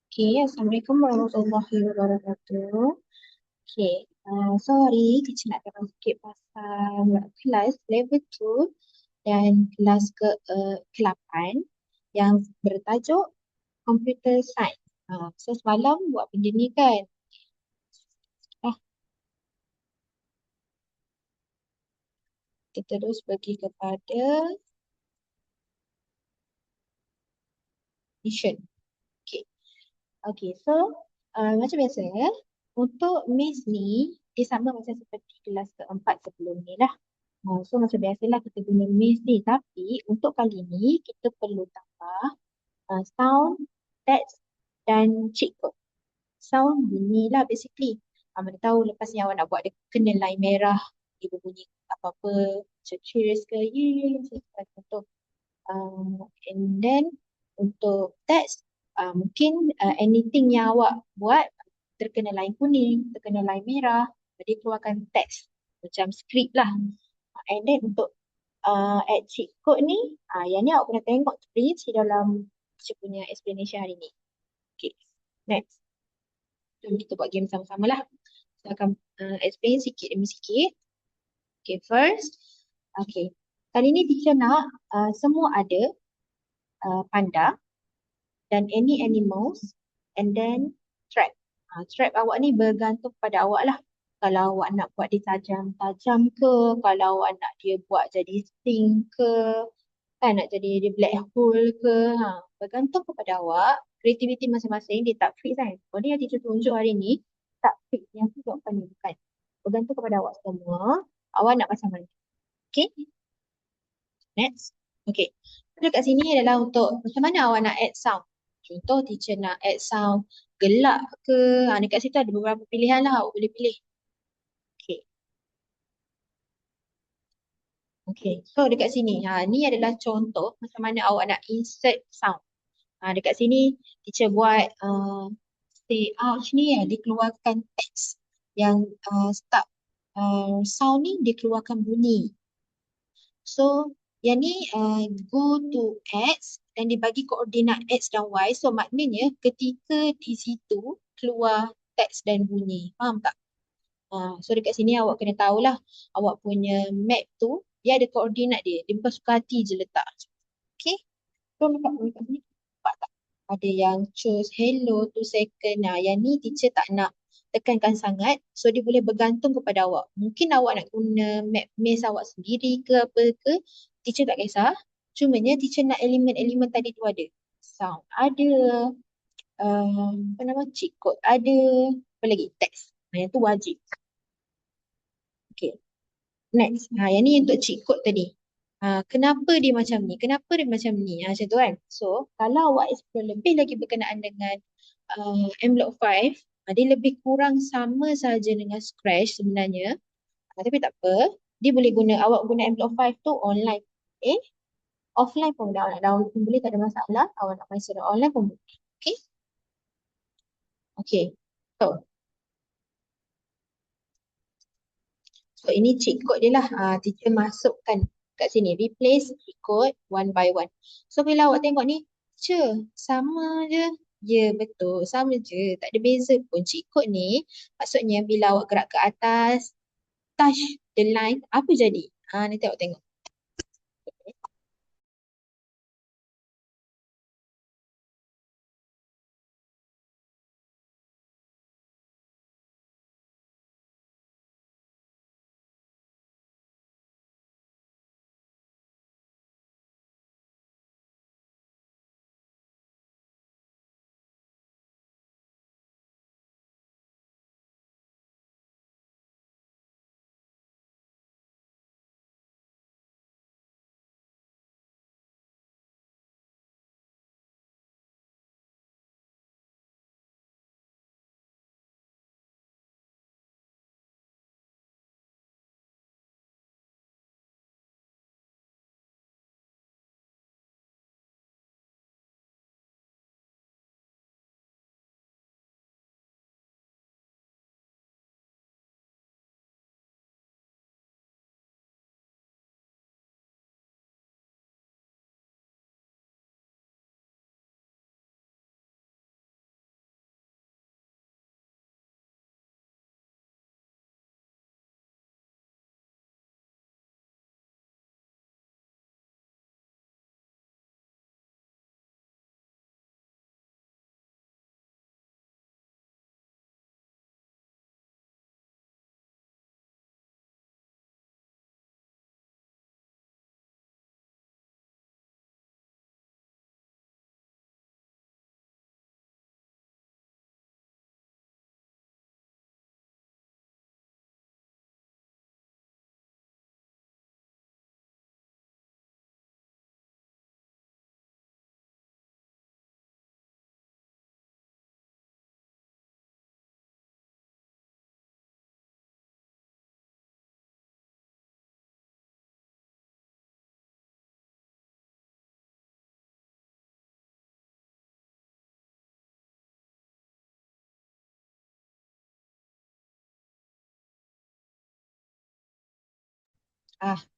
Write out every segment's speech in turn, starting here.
Okay, Assalamualaikum warahmatullahi wabarakatuh. Okay, sorry, teacher nak terang sikit pasal kelas level 2 dan kelas ke-8 yang bertajuk Computer Science. So semalam buat benda ni kan. Ah, kita terus pergi kepada mission. Okay, okay, so macam biasa untuk Miss ni dia sama macam seperti kelas keempat sebelum ni lah. So macam biasalah kita guna Maze ni. Tapi untuk kali ni kita perlu tambah sound, text dan cheat code. Sound bunyi lah basically. Mana tahu lepas ni awak nak buat dia kena line merah. Dia berbunyi apa-apa. Macam cheers ke ye macam tu. And then untuk text mungkin anything yang awak buat terkena line kuning, terkena line merah. Jadi keluarkan text. Macam script lah. And then untuk at cheat code ni, yang ni awak kena tengok please di dalam saya punya explanation hari ni. Okay, next. Jom kita buat game sama-sama lah. Saya akan explain sikit demi sikit. Okay, first. Okay, kali ni teacher nak semua ada panda dan any animals and then trap. Trap awak ni bergantung pada awak lah. Kalau awak nak buat dia tajam-tajam ke, kalau awak nak dia buat jadi sting ke, kan nak jadi dia black hole ke, bergantung kepada awak. Kreativiti masing-masing dia tak fix kan. Benda yang teacher tunjuk hari ni tak fix, yang tu jawapan ni bukan. Bergantung kepada awak semua. Awak nak macam mana? Okay, next. Okay, dekat sini adalah untuk macam mana awak nak add sound. Contoh teacher nak add sound gelak ke, dekat situ ada beberapa pilihan lah awak boleh pilih. Okay, okay. So dekat sini, ni adalah contoh macam mana awak nak insert sound. Dekat sini teacher buat say ouch ni dia keluarkan teks yang start sound ni dia keluarkan bunyi. So yang ni go to X dan dibagi koordinat X dan Y. So maknanya ketika di situ keluar teks dan bunyi. Faham tak? So dekat sini awak kena tahulah awak punya map tu dia ada koordinat dia. Dia bukan suka hati je letak. Okay? So dekat sini nampak tak? Ada yang choose hello to second. Yang ni teacher tak nak tekankan sangat. So dia boleh bergantung kepada awak. Mungkin awak nak guna map maze awak sendiri ke apa ke. Teacher tak kisah. Cumanya teacher nak elemen-elemen tadi tu ada. Sound ada. Apa nama? Cheat code ada. Apa lagi? Text. Yang tu wajib. Okay. Next. Yang ni untuk cheat code tadi. Kenapa dia macam ni? Kenapa dia macam ni? Macam tu kan? So, kalau awak explore lebih lagi berkenaan dengan M-Block 5, dia lebih kurang sama saja dengan Scratch sebenarnya. Tapi tak apa. Dia boleh guna, awak guna M-Block 5 tu online. Offline pun awak nak download pun boleh, tak ada masalah. Awak nak main secara online pun boleh. Okay? Okay. So, ini cheat code dia lah. Teacher masukkan kat sini. Replace cheat code one by one. So bila awak tengok ni, sama je. Ya betul, sama je. Tak ada beza pun. Cheat code ni maksudnya bila awak gerak ke atas, touch the line, apa jadi? Nanti awak tengok.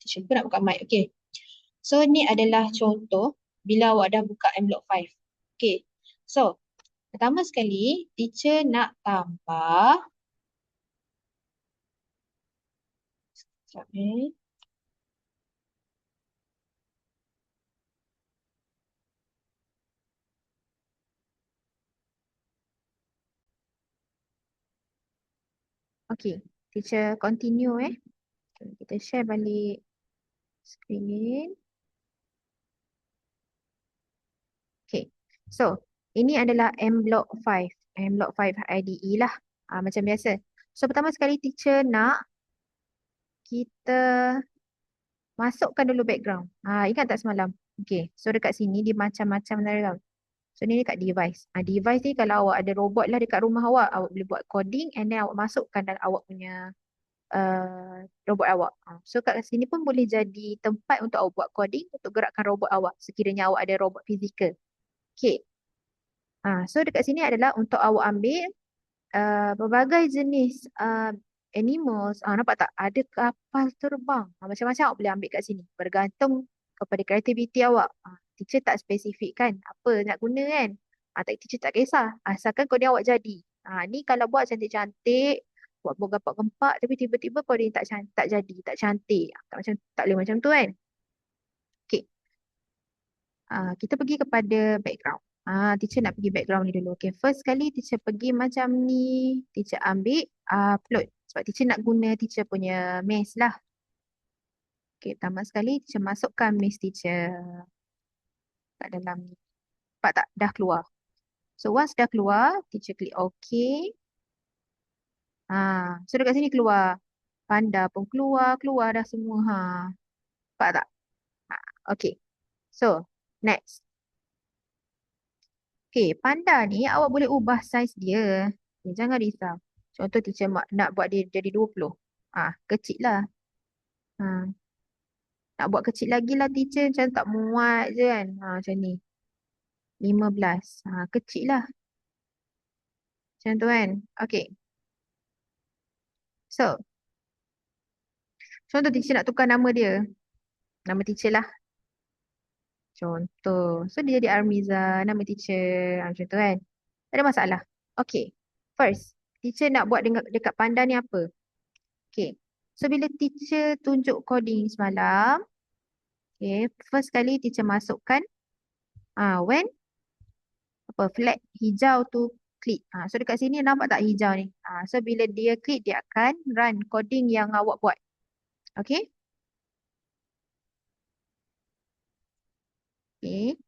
Teacher lupa nak buka mic. Okay. So, ni adalah contoh bila awak dah buka envelope 5. Okay. So, pertama sekali, teacher nak tambah. Sekejap eh. Okay. Teacher continue eh. Okay, kita share balik screen. Okay. So, ini adalah envelope 5. Envelope 5 IDE lah. Macam biasa. So, pertama sekali teacher nak kita masukkan dulu background. Ingat tak semalam? Okay. So, dekat sini dia macam-macam background. So, ni dekat device. Device ni kalau awak ada robot lah dekat rumah awak, awak boleh buat coding and then awak masukkan dalam awak punya robot awak. So, kat sini pun boleh jadi tempat untuk awak buat coding untuk gerakkan robot awak sekiranya awak ada robot fizikal. Okay. So, dekat sini adalah untuk awak ambil berbagai jenis animals. Nampak tak? Ada kapal terbang. Macam-macam awak boleh ambil kat sini. Bergantung kepada kreativiti awak. Teacher tak spesifikkan apa nak guna kan. Tak, teacher tak kisah. Asalkan coding awak jadi. Ni kalau buat cantik-cantik, buat gempak-gempak, tapi tiba-tiba coding tak jadi, tak cantik. Tak boleh macam tu kan. Okay. Kita pergi kepada background. Teacher nak pergi background ni dulu. Okay, first kali teacher pergi macam ni. Teacher ambil upload. Sebab teacher nak guna teacher punya maze lah. Okay, pertama sekali teacher masukkan maze teacher kat dalam ni. Nampak tak? Dah keluar. So, once dah keluar, teacher klik OK. So dekat sini keluar. Panda pun keluar. Keluar dah semua. Nampak tak? Okay. So, next. Okay, panda ni awak boleh ubah saiz dia. Jangan risau. Contoh teacher nak buat dia jadi 20. Kecil lah. Nak buat kecil lagi lah teacher. Macam tak muat je kan. Macam ni. 15. Kecil lah. Macam tu kan. Okay. So, contoh teacher nak tukar nama dia. Nama teacher lah. Contoh. So, dia jadi Armiza. Nama teacher. Macam tu kan. Tak ada masalah. Okay. First, teacher nak buat dekat panda ni apa? Okay. So, bila teacher tunjuk coding semalam, okay, first kali teacher masukkan when flag hijau tu klik. So, dekat sini nampak tak hijau ni? So, bila dia klik, dia akan run coding yang awak buat. Okay? Okay.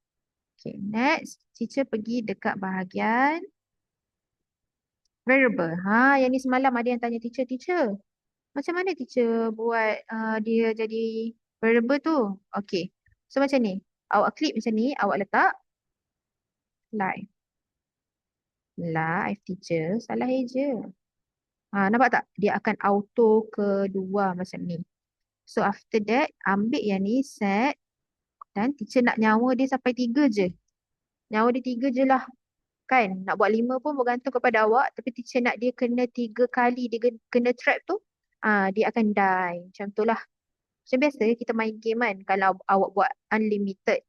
Okay, next. Teacher pergi dekat bahagian variable. Yang ni semalam ada yang tanya teacher, macam mana teacher buat dia jadi variable tu? Okay. So macam ni. Awak klik macam ni, awak letak live. Live teacher, salah je. Nampak tak? Dia akan auto kedua macam ni. So after that, ambil yang ni, set. Dan teacher nak nyawa dia sampai 3 je. Nyawa dia 3 je lah. Kan? Nak buat 5 pun bergantung kepada awak. Tapi teacher nak dia kena 3 kali, dia kena trap tu. Dia akan die. Macam tu lah. Macam biasa kita main game kan. Kalau awak buat unlimited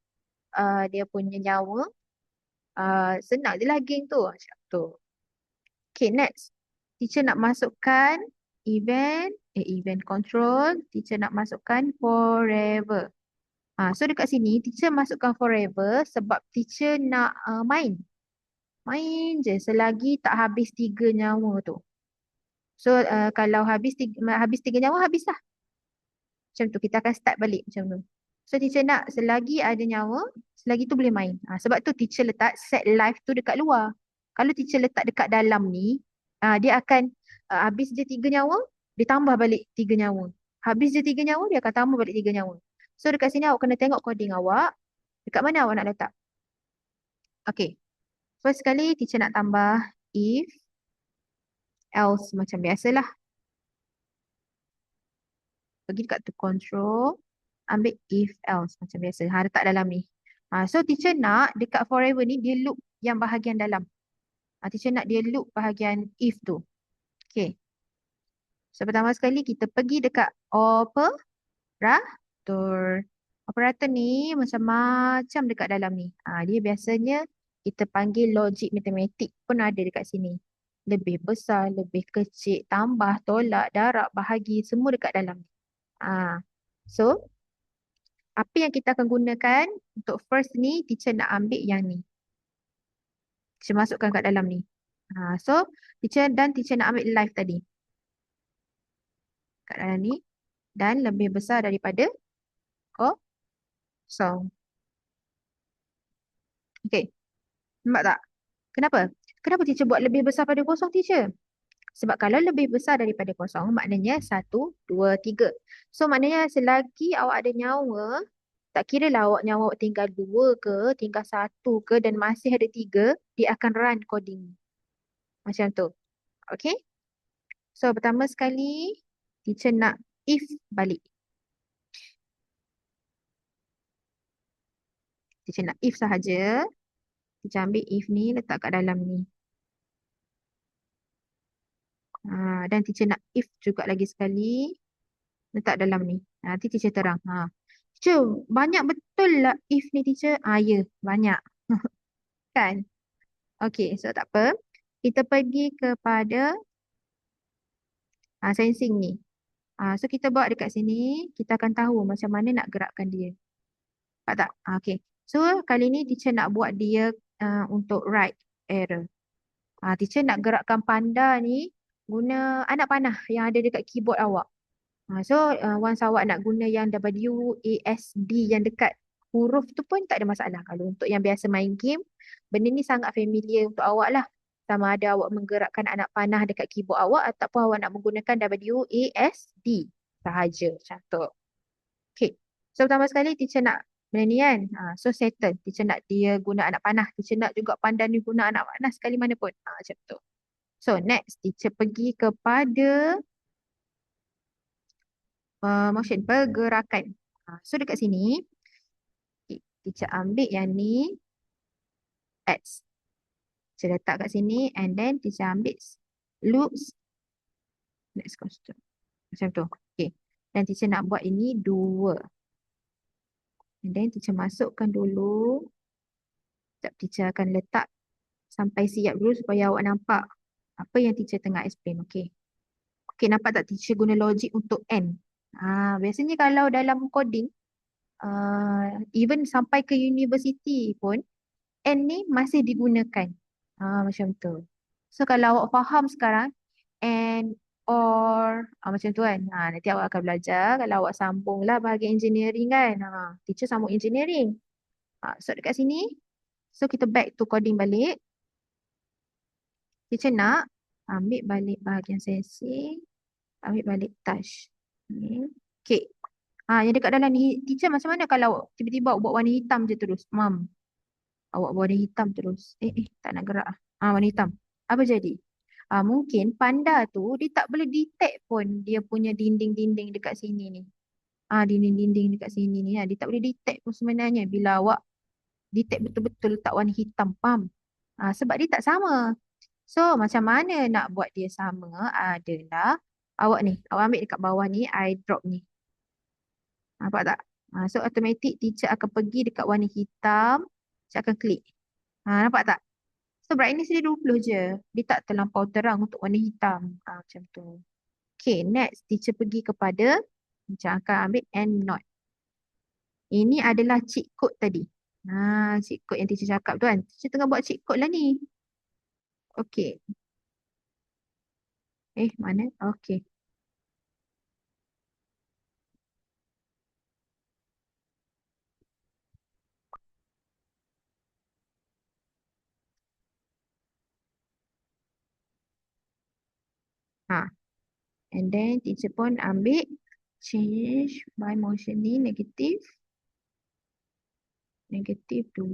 dia punya nyawa. Senang je lah game tu. Macam tu. Okay, next. Teacher nak masukkan event control. Teacher nak masukkan forever. So dekat sini teacher masukkan forever sebab teacher nak main. Main je selagi tak habis 3 nyawa tu. So kalau habis 3 nyawa, habis lah. Macam tu, kita akan start balik macam tu. So teacher nak selagi ada nyawa, selagi tu boleh main. Sebab tu teacher letak set live tu dekat luar. Kalau teacher letak dekat dalam ni, dia akan habis je 3 nyawa, dia tambah balik 3 nyawa. Habis je 3 nyawa, dia akan tambah balik 3 nyawa. So dekat sini awak kena tengok coding awak. Dekat mana awak nak letak. Okay. First sekali teacher nak tambah if, else macam biasalah. Pergi dekat tu control, ambil if else macam biasa. Letak dalam ni. So teacher nak dekat forever ni dia loop yang bahagian dalam. Teacher nak dia loop bahagian if tu. Okay. So pertama sekali kita pergi dekat operator. Operator ni macam-macam dekat dalam ni. Dia biasanya kita panggil logik matematik pun ada dekat sini. Lebih besar, lebih kecil, tambah, tolak, darab, bahagi, semua dekat dalam ni. So, apa yang kita akan gunakan untuk first ni, teacher nak ambil yang ni. Teacher masukkan kat dalam ni. So, teacher nak ambil live tadi. Kat dalam ni. Dan lebih besar daripada kosong. Okay. Nampak tak? Kenapa? Kenapa teacher buat lebih besar pada kosong, teacher? Sebab kalau lebih besar daripada kosong, maknanya 1, 2, 3. So, maknanya selagi awak ada nyawa, tak kira lah awak nyawa awak tinggal 2 ke, tinggal 1 ke dan masih ada 3, dia akan run coding. Macam tu. Okay? So, pertama sekali, teacher nak if balik. Teacher nak if sahaja. Teacher ambil if ni, letak kat dalam ni. Dan teacher nak if juga lagi sekali. Letak dalam ni. Nanti teacher terang. Teacher, banyak betul lah if ni, teacher? Ya, banyak. Kan? Okay, so tak apa. Kita pergi kepada sensing ni. So kita buat dekat sini, kita akan tahu macam mana nak gerakkan dia. Nampak tak? Okay. So kali ni teacher nak buat dia untuk right error. Teacher nak gerakkan panda ni guna anak panah yang ada dekat keyboard awak. So once awak nak guna yang WASD yang dekat huruf tu pun tak ada masalah. Kalau untuk yang biasa main game, benda ni sangat familiar untuk awak lah. Sama ada awak menggerakkan anak panah dekat keyboard awak ataupun awak nak menggunakan WASD sahaja. Macam tu. Okay. So pertama sekali teacher nak benda ni kan. So settle. Teacher nak dia guna anak panah. Teacher nak juga panda ni guna anak panah sekali mana pun. Macam tu. So next, teacher pergi kepada motion, pergerakan. So dekat sini, teacher ambil yang ni, X. Teacher letak kat sini and then teacher ambil loops next constant. Macam tu. Okay. Dan teacher nak buat ini 2. And then teacher masukkan dulu. Sekejap teacher akan letak sampai siap dulu supaya awak nampak apa yang teacher tengah explain. Okay. Okay, nampak tak teacher guna logik untuk N? Biasanya kalau dalam coding, even sampai ke university pun, N ni masih digunakan. Macam tu. So kalau awak faham sekarang, and or macam tu kan. Nanti awak akan belajar kalau awak sambunglah bahagian engineering kan. Teacher sambung engineering. So dekat sini, so kita back to coding balik. Teacher nak ambil balik bahagian sensing, ambil balik touch. Okay. Yang dekat dalam ni, teacher macam mana kalau tiba-tiba buat warna hitam je terus? Mam, awak buat warna hitam terus. Tak nak gerak. Warna hitam. Apa jadi? Mungkin panda tu dia tak boleh detect pun dia punya dinding-dinding dekat sini ni. Dinding-dinding dekat sini ni. Dia tak boleh detect pun sebenarnya bila awak detect betul-betul letak warna hitam. Faham? Sebab dia tak sama. So macam mana nak buat dia sama adalah awak ambil dekat bawah ni, eye drop ni. Nampak tak? So automatic teacher akan pergi dekat warna hitam. Teacher akan klik. Nampak tak? So brightness dia 20 je. Dia tak terlampau terang untuk warna hitam. Macam tu. Okay, next teacher pergi kepada, teacher akan ambil end note. Ini adalah cheat code tadi. Cheat code yang teacher cakap tu kan. Teacher tengah buat cheat code lah ni. Okay. Mana? Okay. And then teacher pun ambil change by motion ni negatif. Negatif 2.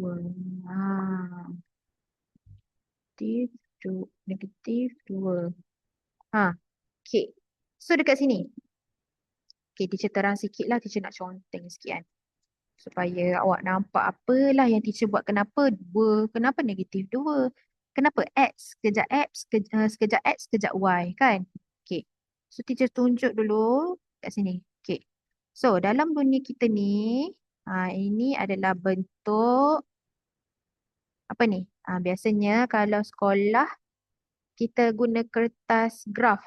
Negatif 2. Okay. So dekat sini. Okay, teacher terang sikit lah. Teacher nak conteng sikit kan. Supaya awak nampak apalah yang teacher buat. Kenapa 2? Kenapa negatif 2? Kenapa X? Sekejap X, sekejap Y kan? Okay. So teacher tunjuk dulu kat sini. Okay. So, dalam dunia kita ni, ini adalah bentuk apa ni? Biasanya kalau sekolah kita guna kertas graf.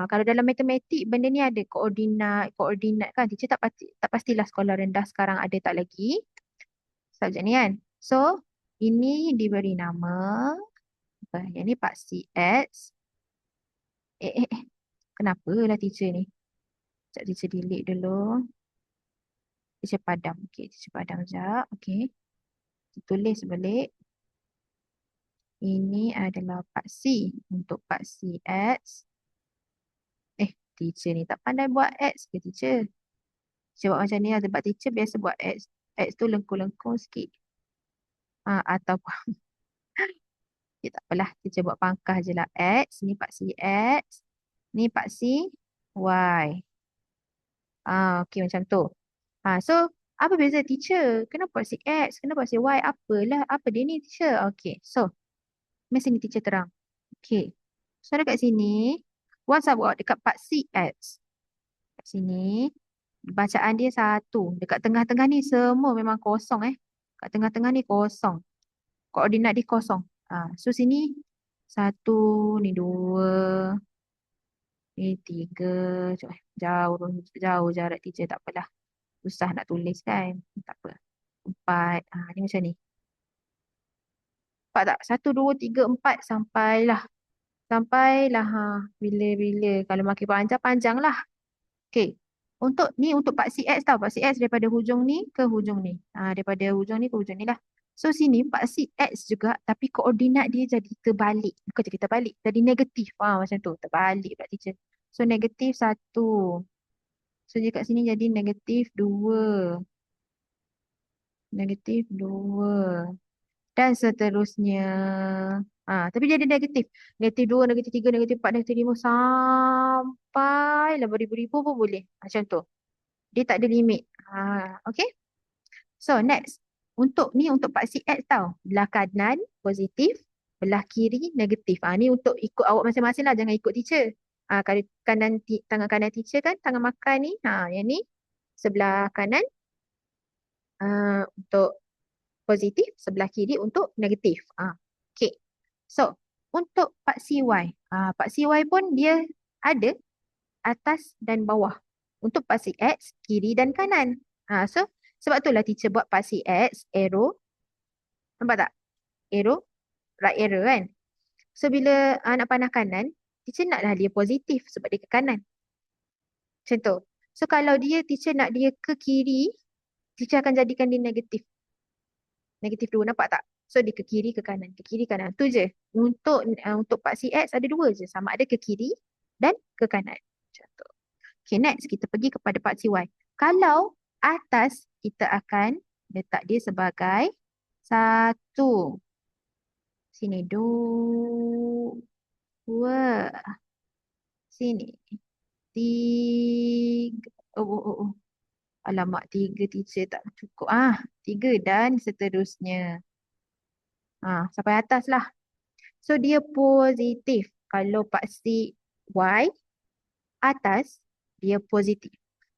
Kalau dalam matematik benda ni ada koordinat kan. Teacher tak pastilah sekolah rendah sekarang ada tak lagi subjek ni kan. So, ini diberi nama apa? Yang ni Pak CX. Kenapa lah teacher ni? Sekejap teacher delete dulu. Teacher padam. Okey, teacher padam sekejap. Okey. Tulis balik. Ini adalah Pak C untuk Pak CX. Teacher ni tak pandai buat X ke teacher? Teacher buat macam ni lah. Sebab teacher biasa buat X. X tu lengkung-lengkung sikit. Ataupun, tak apalah. Teacher buat pangkah je lah. X. Ni Pak C X. Ni Pak C Y. Okey macam tu. So, apa beza teacher? Kenapa Pak C X? Kenapa Pak C Y? Apalah. Apa dia ni teacher? Okey. So, mesti ni teacher terang. Okey. So, dekat sini. Once I buat dekat Pak C X. Kat sini. Bacaan dia satu. Dekat tengah-tengah ni semua memang kosong. Kat tengah-tengah ni kosong. Koordinat dia kosong. So sini satu, ni dua, ni tiga. Jauh, jauh jarak teacher. Tak apalah. Susah nak tulis kan. Tak apa. Empat. Ni macam ni. Empat tak? Satu, dua, tiga, empat. Sampailah. Sampailah. Bila-bila. Kalau makin panjang, panjang lah. Okey. Untuk Pak CX tau. Pak CX daripada hujung ni ke hujung ni. Daripada hujung ni ke hujung ni lah. So sini Pak CX juga tapi koordinat dia jadi terbalik. Bukan jadi terbalik. Jadi negatif. Macam tu. Terbalik pula teacher. So negatif satu. So dia kat sini jadi negatif dua. Negatif dua. Dan seterusnya. Tapi jadi negatif. Negatif dua, negatif tiga, negatif empat, negatif lima. Sampai lah beribu-ribu pun boleh. Macam tu. Dia tak ada limit. Okay. So next. Untuk Pak CX tau. Belah kanan positif. Belah kiri negatif. Ni untuk ikut awak masing-masing lah. Jangan ikut teacher. Kalau tangan kanan teacher kan. Tangan makan ni. Yang ni. Sebelah kanan. Untuk positif. Sebelah kiri untuk negatif. Okay. So. Untuk Pak CY. Pak CY pun dia ada atas dan bawah. Untuk Pak CX, kiri dan kanan. So, sebab itulah teacher buat Pak CX, arrow. Nampak tak? Arrow, right arrow kan? So, bila nak panah kanan, teacher naklah dia positif sebab dia ke kanan. Macam tu. So, kalau teacher nak dia ke kiri, teacher akan jadikan dia negatif. Negatif 2, nampak tak? So, dia ke kiri, ke kanan. Ke kiri, kanan. Tu je. Untuk Pak CX ada dua je. Sama ada ke kiri dan ke kanan. Macam tu. Okay, next kita pergi kepada Pak CY. Kalau atas, kita akan letak dia sebagai satu. Sini, dua. Sini. Tiga. Oh. Alamak, tiga teacher tak cukup. Tiga dan seterusnya. Sampai atas lah. So, dia positif. Kalau Pak CY atas, dia positif.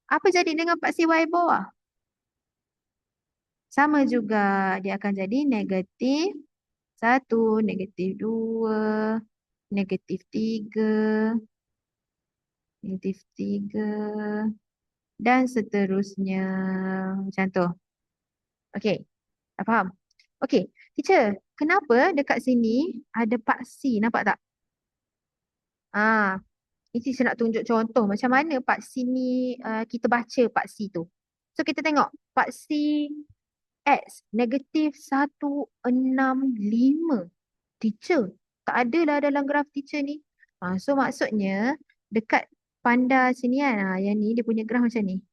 Apa jadi dengan Pak CY bawah? Sama juga. Dia akan jadi negatif satu, negatif dua, negatif tiga, negatif tiga, dan seterusnya. Macam tu. Okey. Tak faham? Okey. Teacher, kenapa dekat sini ada Pak C? Nampak tak? Ini teacher nak tunjuk contoh macam mana Pak C ni kita baca Pak C tu. So kita tengok Pak C X negatif 165. Teacher, tak ada lah dalam graf teacher ni. So maksudnya dekat panda sini kan, yang ni dia punya graf macam ni.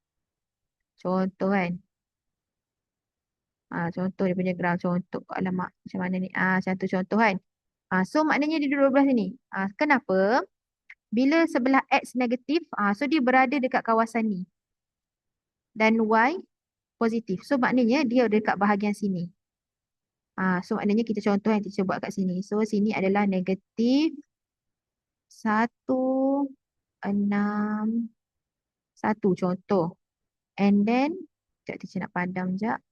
Contoh kan. Contoh dia punya graf. Contoh, alamak macam mana ni. Macam tu contoh kan. So maknanya dia duduk belah sini. Kenapa? Bila sebelah X negatif, so dia berada dekat kawasan ni. Dan Y positif. So maknanya dia dekat bahagian sini. So maknanya kita contoh yang teacher buat kat sini. So sini adalah negatif 1, 6, 1 contoh. And then, sekejap teacher nak padam sekejap.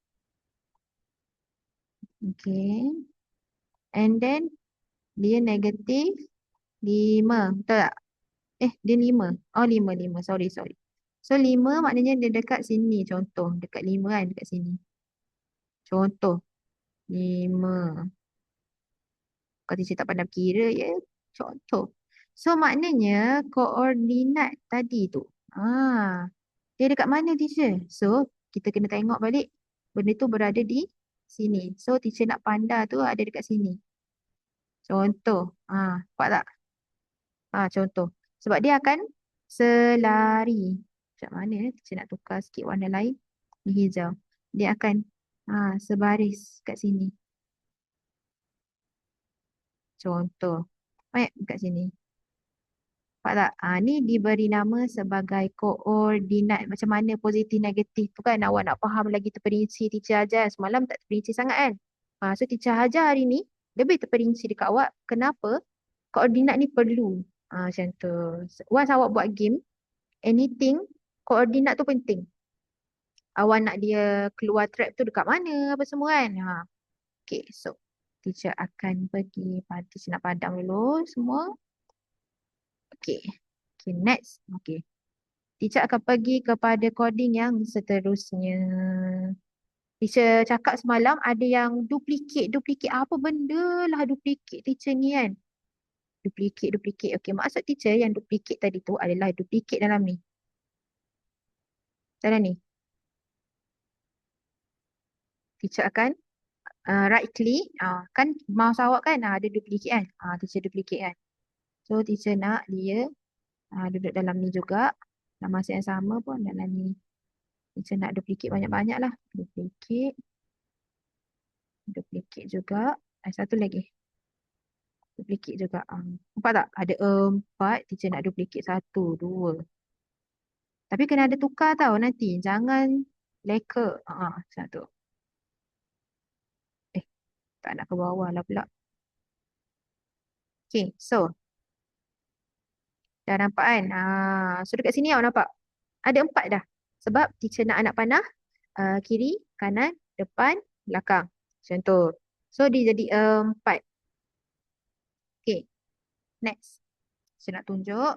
Okay. And then, dia negatif 5. Betul tak? Dia 5. Oh, 5, 5. Sorry, sorry. So, 5 maknanya dia dekat sini. Contoh, dekat 5 kan, dekat sini. Contoh, 5. Kalau teacher tak pandai kira, ya. Contoh. So, maknanya koordinat tadi tu. Dia dekat mana, teacher? So, kita kena tengok balik. Benda tu berada di sini. So, teacher nak pandai tu ada dekat sini. Contoh. Nampak tak? Contoh. Sebab dia akan selari. Macam mana? Teacher nak tukar sikit warna lain. Ni hijau. Dia akan sebaris kat sini. Contoh. Baik, kat sini. Nampak tak? Ni diberi nama sebagai koordinat. Macam mana positif negatif tu kan. Awak nak faham lagi terperinci. Teacher ajar semalam tak terperinci sangat kan. So teacher ajar hari ni lebih terperinci dekat awak. Kenapa? Koordinat ni perlu. Macam tu. Once awak buat game, anything, koordinat tu penting. Awak nak dia keluar trap tu dekat mana, apa semua kan. Okay, so teacher akan pergi. Teacher nak padam dulu semua. Okay. Okay, next. Okay. Teacher akan pergi kepada coding yang seterusnya. Teacher cakap semalam ada yang duplicate. Duplicate apa benda lah duplicate teacher ni kan. Duplicate. Okay, maksud teacher yang duplicate tadi tu adalah duplicate dalam ni. Dalam ni. Teacher akan right click. Kan mouse awak kan ada duplicate kan. Teacher duplicate kan. So teacher nak dia duduk dalam ni juga. Dalam masa yang sama pun dalam ni. Teacher nak duplicate banyak-banyak lah. Duplicate juga. Satu lagi. Duplicate juga. Nampak tak? Ada 4. Teacher nak duplicate 1, 2. Tapi kena ada tukar tau nanti. Jangan leka. Satu. Tak nak ke bawah lah pula. Okay, so. Dah nampak kan? So dekat sini awak nampak. Ada 4 dah. Sebab teacher nak anak panah. Kiri, kanan, depan, belakang. Macam tu. So dia jadi 4. Okay. Next. Saya nak tunjuk.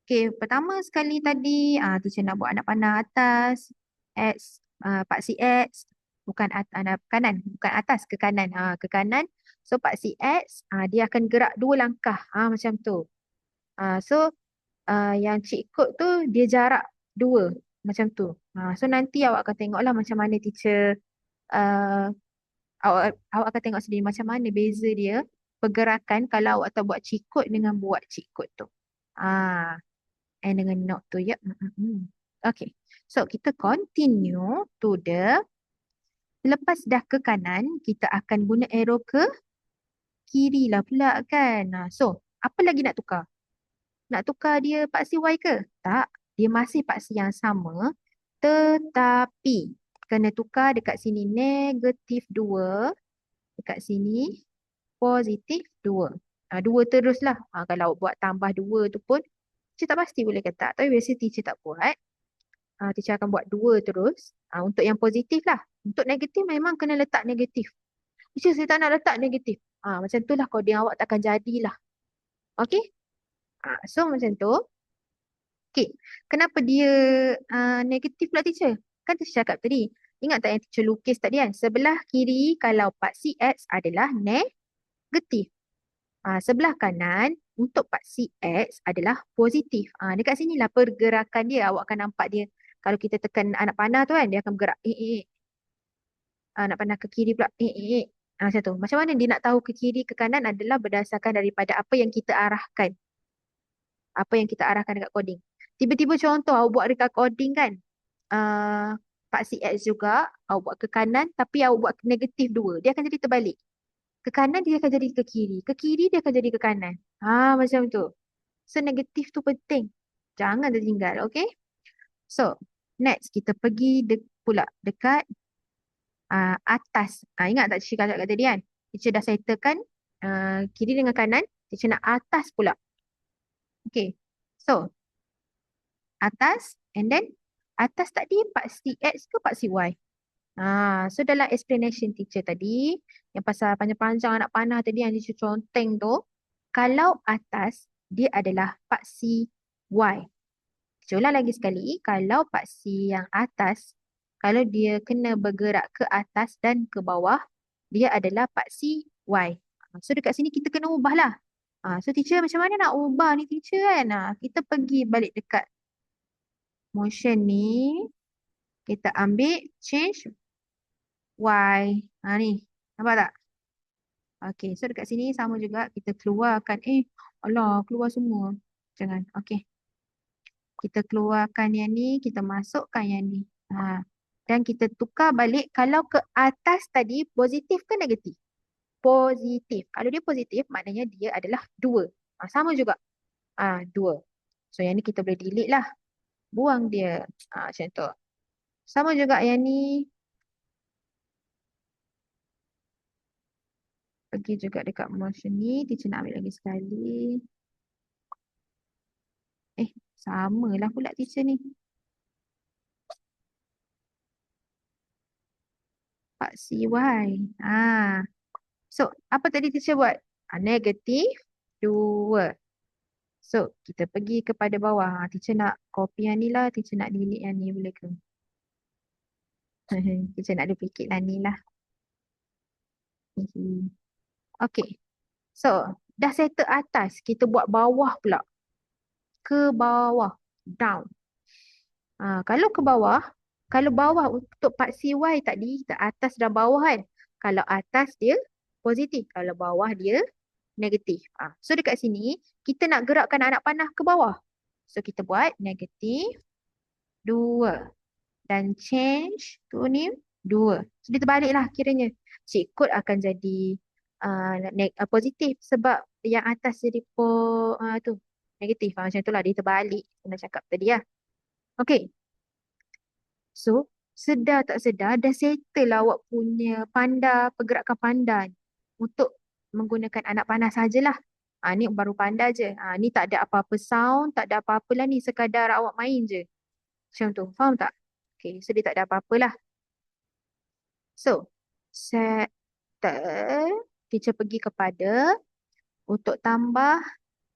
Okay, pertama sekali tadi teacher nak buat anak panah atas. X, paksi X. Bukan kanan. Bukan atas, ke kanan. Ke kanan. So paksi X, dia akan gerak 2 langkah. Macam tu. So yang cheat code tu dia jarak 2. Macam tu. So nanti awak akan tengoklah macam mana teacher. Awak akan tengok sendiri macam mana beza dia. Pergerakan kalau awak tak buat cheat code dengan buat cheat code tu. And dengan note tu ya. Okay. So kita continue to the. Lepas dah ke kanan, kita akan guna arrow ke kiri lah pula kan. So, apa lagi nak tukar? Nak tukar dia paksi Y ke? Tak. Dia masih paksi yang sama. Tetapi, kena tukar dekat sini negatif 2. Dekat sini positif 2. 2 teruslah. Kalau buat tambah 2 tu pun, teacher tak pasti boleh kata. Tapi biasa teacher tak buat. Teacher akan buat 2 terus. Untuk yang positif lah. Untuk negatif memang kena letak negatif. Teacher saya tak nak letak negatif. Macam tu lah coding awak takkan jadilah. Okay? So macam tu. Okay. Kenapa dia negatif pula teacher? Kan teacher cakap tadi. Ingat tak yang teacher lukis tadi kan? Sebelah kiri kalau paksi X adalah negatif. Sebelah kanan untuk paksi X adalah positif. Dekat sinilah pergerakan dia. Awak akan nampak dia. Kalau kita tekan anak panah tu kan, dia akan bergerak. Anak panah ke kiri pula. Macam tu. Macam mana dia nak tahu ke kiri, ke kanan adalah berdasarkan daripada apa yang kita arahkan. Apa yang kita arahkan dekat coding. Tiba-tiba contoh, awak buat dekat coding kan. Paksi X juga. Awak buat ke kanan, tapi awak buat negatif 2. Dia akan jadi terbalik. Ke kanan dia akan jadi ke kiri. Ke kiri dia akan jadi ke kanan. Macam tu. So negatif tu penting. Jangan tertinggal, okay? So, next kita pergi pula dekat atas. Ingat tak Cik cakap tadi kan? Teacher dah settlekan kiri dengan kanan. Teacher nak atas pula. Okay. So, atas and then Atas tadi paksi X ke paksi Y? So dalam explanation teacher tadi, yang pasal panjang-panjang anak panah tadi yang teacher conteng tu, kalau atas dia adalah paksi Y. Teacher ulang lagi sekali, kalau paksi yang atas, kalau dia kena bergerak ke atas dan ke bawah, dia adalah paksi Y. So dekat sini kita kena ubah lah. So teacher macam mana nak ubah ni teacher kan? Kita pergi balik dekat motion ni, kita ambil change Y. Ni, nampak tak? Okey, so dekat sini sama juga kita keluarkan. Alah, keluar semua. Jangan. Okey. Kita keluarkan yang ni, kita masukkan yang ni. Dan kita tukar balik. Kalau ke atas tadi, positif ke negatif? Positif. Kalau dia positif, maknanya dia adalah 2. Sama juga. 2. So, yang ni kita boleh delete lah. Buang dia. Macam tu. Sama juga yang ni. Pergi juga dekat motion ni. Teacher nak ambil lagi sekali. Samalah pula teacher ni. Paksi Y. So, apa tadi teacher buat? Negatif 2. So, kita pergi kepada bawah. Teacher nak copy yang ni lah. Teacher nak delete yang ni boleh ke? Teacher nak duplicate lah ni lah. Okay. So, dah settle atas. Kita buat bawah pula. Ke bawah. Down. Kalau ke bawah, kalau bawah untuk paksi Y tadi, kita atas dan bawah kan. Kalau atas dia positif. Kalau bawah dia negatif. So dekat sini, kita nak gerakkan anak panah ke bawah. So kita buat negatif 2. Dan change tu ni 2. So dia terbaliklah kiranya. Cikut akan jadi positif sebab yang atas jadi tu negatif. Macam itulah dia terbalik. Saya cakap tadi lah. Okay. So, sedar tak sedar dah settle lah awak punya panda, pergerakan panda ni untuk menggunakan anak panah sajalah. Ni baru panda je. Ni tak ada apa-apa sound, tak ada apa-apa lah ni. Sekadar awak main je. Macam tu. Faham tak? Okay, so dia tak ada apa-apa lah. So, settle. Teacher pergi kepada untuk tambah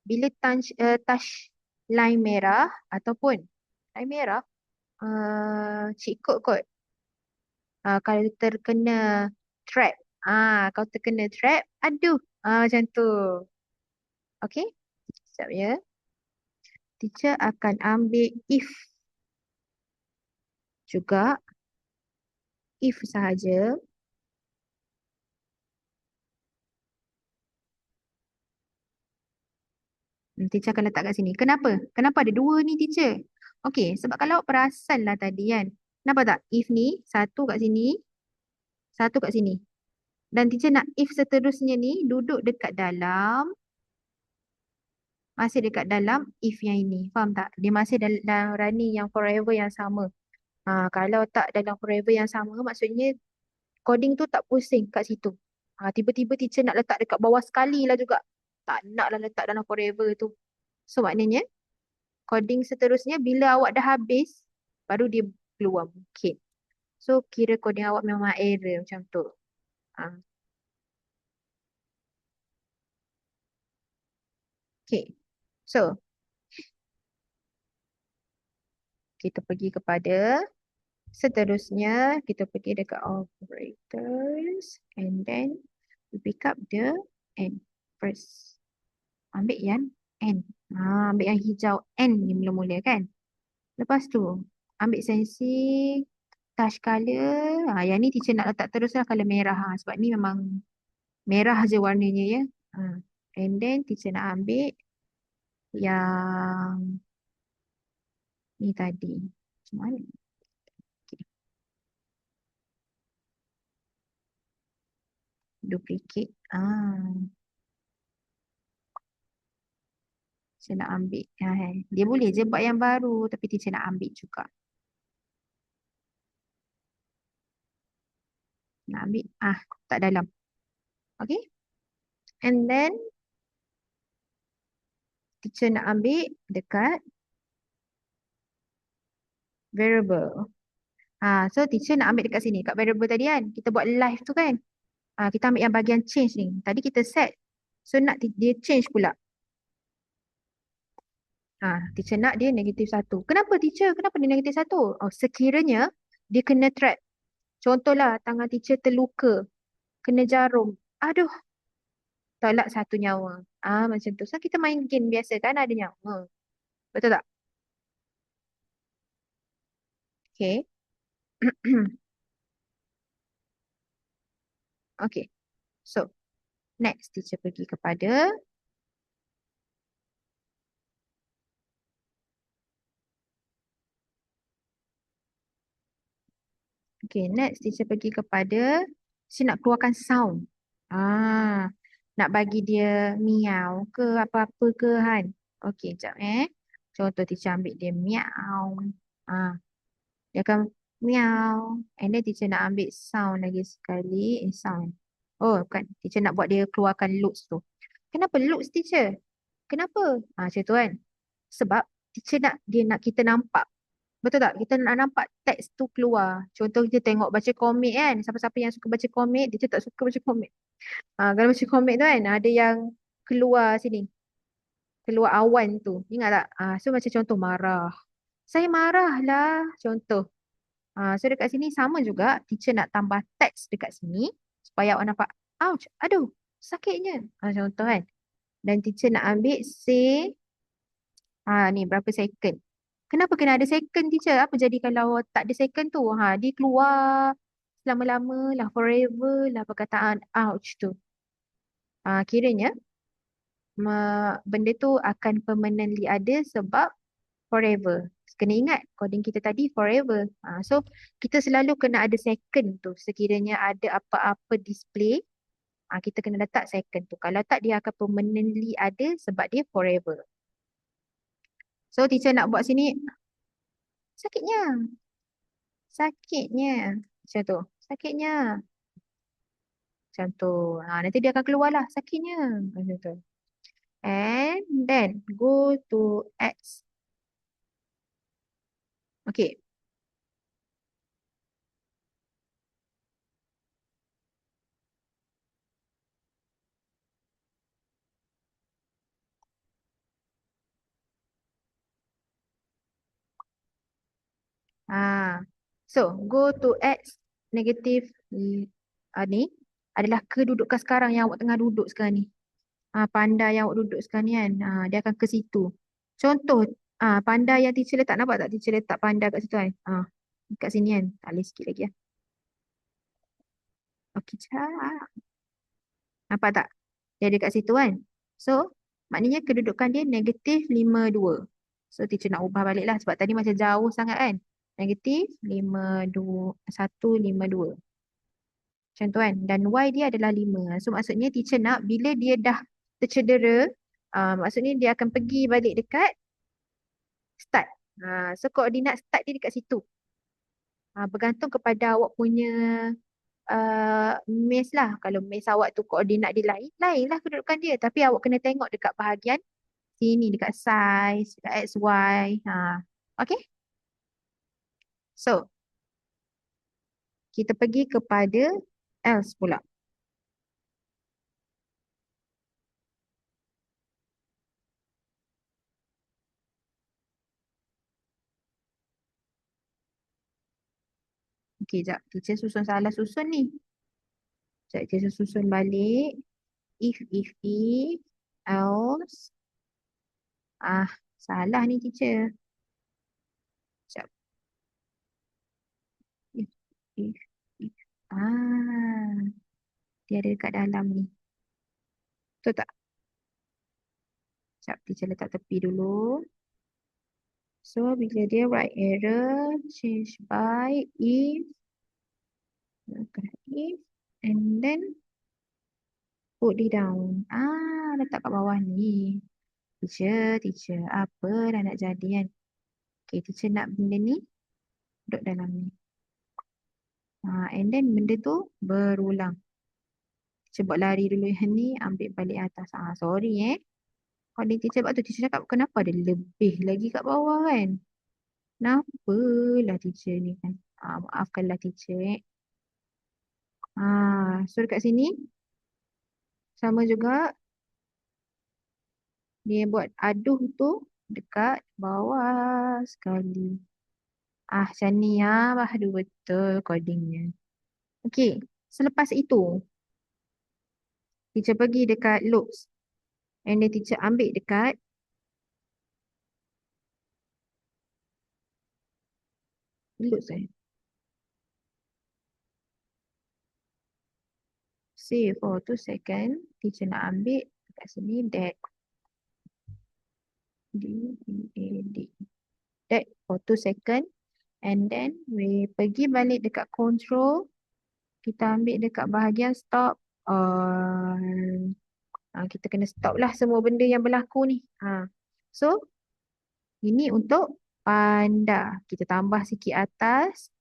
bila touch line merah ataupun line merah, cikut kot. Kalau terkena trap. Kalau terkena trap, aduh. Macam tu. Okay. Sekejap ya. Teacher akan ambil if. Juga. If sahaja. Teacher akan letak kat sini. Kenapa? Kenapa ada 2 ni teacher? Okay. Sebab kalau perasan lah tadi kan. Nampak tak? If ni. 1 kat sini. 1 kat sini. Dan teacher nak if seterusnya ni. Duduk dekat dalam. Masih dekat dalam if yang ini. Faham tak? Dia masih dalam running yang forever yang sama. Kalau tak dalam forever yang sama, maksudnya coding tu tak pusing kat situ. Tiba-tiba teacher nak letak dekat bawah sekali lah juga. Tak nak lah letak dalam forever tu. So maknanya, coding seterusnya bila awak dah habis, baru dia keluar mungkin. So kira coding awak memang error macam tu. Okay. So, kita pergi kepada seterusnya, kita pergi dekat operators and then we pick up the N first. Ambil yang N. Ambil yang hijau N ni mula-mula kan. Lepas tu, ambil sensi touch color. Yang ni teacher nak letak terus lah color merah. Sebab ni memang merah je warnanya ya. And then teacher nak ambil yang ni tadi. Macam mana? Okay. Duplicate. Saya nak ambil. Dia boleh je buat yang baru. Tapi teacher nak ambil juga. Nak ambil. Tak dalam. Okay. And then. Teacher nak ambil dekat. Variable. So teacher nak ambil dekat sini, kat variable tadi kan. Kita buat live tu kan. Kita ambil yang bahagian change ni. Tadi kita set. So nak dia change pula. Teacher nak dia -1. Kenapa teacher? Kenapa dia -1? Oh, sekiranya dia kena trap. Contohlah tangan teacher terluka. Kena jarum. Aduh, tolak 1 nyawa. Macam tu. So kita main game biasa kan ada nyawa. Betul tak? Okay. Okay. So, next teacher pergi kepada Okay, next teacher pergi kepada nak keluarkan sound. Nak bagi dia miau ke apa-apa ke kan. Okay, sekejap Contoh teacher ambil dia miau. Dia akan miau. And then teacher nak ambil sound lagi sekali. Sound. Oh, bukan. Teacher nak buat dia keluarkan loops tu. Kenapa loops teacher? Kenapa? Macam tu kan. Sebab teacher nak kita nampak. Betul tak? Kita nak nampak teks tu keluar. Contoh kita tengok baca komik kan. Siapa-siapa yang suka baca komik, dia tak suka baca komik. Kalau baca komik tu kan, ada yang keluar sini. Keluar awan tu. Ingat tak? So macam contoh marah. Saya marah lah. Contoh. So dekat sini sama juga. Teacher nak tambah teks dekat sini. Supaya awak nampak. Ouch. Aduh. Sakitnya. Contoh kan. Dan teacher nak ambil say. Ni berapa second. Kenapa kena ada second teacher? Apa jadi kalau tak ada second tu? Dia keluar selama-lama lah, forever lah perkataan ouch tu. Kiranya benda tu akan permanently ada sebab forever. Kena ingat coding kita tadi forever. So kita selalu kena ada second tu. Sekiranya ada apa-apa display, kita kena letak second tu. Kalau tak dia akan permanently ada sebab dia forever. So teacher nak buat sini sakitnya. Sakitnya. Macam tu. Sakitnya. Macam tu. Nanti dia akan keluar lah sakitnya. Macam tu. And then go to X. Okay. So go to X negative ni adalah kedudukan sekarang yang awak tengah duduk sekarang ni. Panda yang awak duduk sekarang ni kan. Dia akan ke situ. Contoh panda yang teacher letak. Nampak tak teacher letak panda kat situ kan? Kat sini kan. Tak boleh sikit lagi . Okey, cak. Nampak tak? Dia ada kat situ kan? So, maknanya kedudukan dia -52. So, teacher nak ubah balik lah. Sebab tadi macam jauh sangat kan? -52, 152. Macam tu kan? Dan Y dia adalah 5. So, maksudnya teacher nak bila dia dah tercedera, maksudnya dia akan pergi balik dekat start. So, koordinat start dia dekat situ. Bergantung kepada awak punya maze lah. Kalau maze awak tu koordinat dia lain, lain lah kedudukan dia. Tapi awak kena tengok dekat bahagian sini, dekat size, dekat XY. Okay? So, kita pergi kepada else pula. Okay, sekejap. Teacher susun salah susun ni. Sekejap, teacher susun balik. If, else. Salah ni teacher. Sekejap. If. Dia ada dekat dalam ni. Betul tak? Sekejap, teacher letak tepi dulu. So, bila dia write error, change by if, and then put it down. Letak kat bawah ni. Teacher, apa dah nak jadi kan? Okay, teacher nak benda ni duduk dalam ni. And then benda tu berulang. Teacher buat lari dulu yang ni, ambil balik atas. Sorry Coding teacher, sebab tu teacher cakap kenapa ada lebih lagi kat bawah kan? Kenapa lah teacher ni kan? Maafkanlah teacher. So dekat sini sama juga dia buat aduh tu dekat bawah sekali. Macam ni ya. Aduh betul codingnya. Okey. Selepas itu, teacher pergi dekat loops. And then teacher ambil dekat loops Save for 2 second. Teacher nak ambil dekat sini that D that for 2 second. And then we pergi balik dekat control. Kita ambil dekat bahagian stop. Kita kena stop lah semua benda yang berlaku ni. So, ini untuk panda. Kita tambah sikit atas.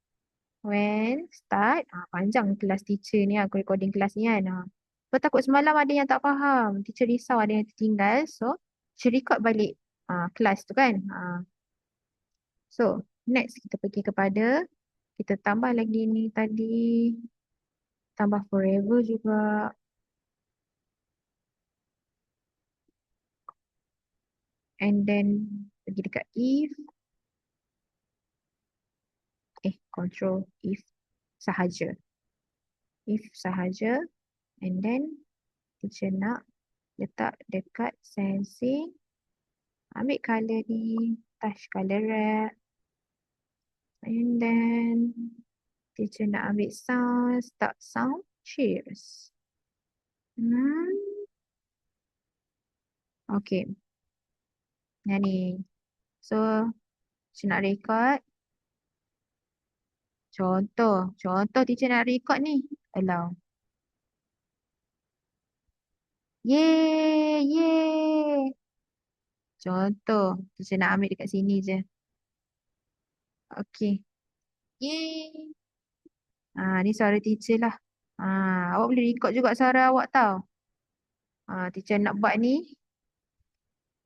When start. Panjang kelas teacher ni. Aku recording kelas ni kan. Aku takut semalam ada yang tak faham. Teacher risau ada yang tertinggal. So, teacher record balik kelas tu kan. So, next kita pergi kepada. Kita tambah lagi ni tadi. Tambah forever juga. And then pergi dekat if. Control if sahaja. If sahaja. And then teacher nak letak dekat sensing. Ambil color ni. Touch color wrap. And then teacher nak ambil sound. Start sound. Cheers. Okay. Yang ni. So, teacher nak record. Contoh teacher nak record ni. Allow. Yeay, yeay. Contoh, teacher nak ambil dekat sini je. Okay. Yeay. Ni suara teacher lah. Awak boleh record juga suara awak tau. Teacher nak buat ni.